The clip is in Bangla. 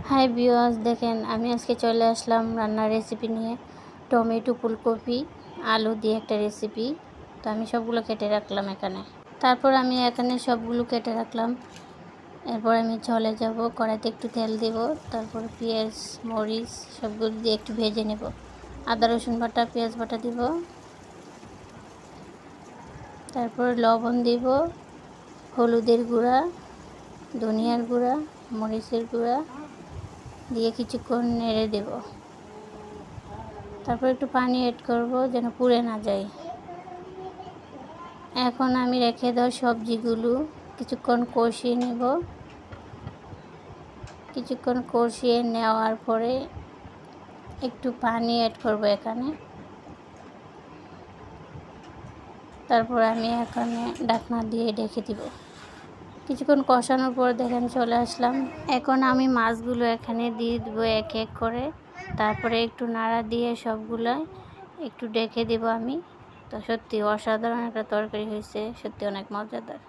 হাই ভিউয়ার্স, দেখেন আমি আজকে চলে আসলাম রান্নার রেসিপি নিয়ে। টমেটো, ফুলকপি, আলু দিয়ে একটা রেসিপি। তো আমি সবগুলো কেটে রাখলাম এখানে। তারপর আমি এখানে সবগুলো কেটে রাখলাম। এরপর আমি চলে যাব, কড়াইতে একটু তেল দেব, তারপর পেঁয়াজ, মরিচ সবগুলো দিয়ে একটু ভেজে নেব। আদা রসুন বাটা, পেঁয়াজ বাটা দিব, তারপর লবণ দিব, হলুদের গুঁড়া, ধনিয়ার গুঁড়া, মরিচের গুঁড়া দিয়ে কিছুক্ষণ নেড়ে দেব। তারপর একটু পানি অ্যাড করব যেন পুড়ে না যায়। এখন আমি রেখে দেওয়া সবজিগুলো কিছুক্ষণ কষিয়ে নেব। কিছুক্ষণ কষিয়ে নেওয়ার পরে একটু পানি অ্যাড করব এখানে। তারপর আমি এখানে ঢাকনা দিয়ে ঢেকে দিব। কিছুক্ষণ কষানোর পর দেখেন চলে আসলাম। এখন আমি মাছগুলো এখানে দিয়ে দেবো এক এক করে। তারপরে একটু নাড়া দিয়ে সবগুলো একটু ঢেকে দেব আমি। তো সত্যি অসাধারণ একটা তরকারি হয়েছে, সত্যি অনেক মজাদার।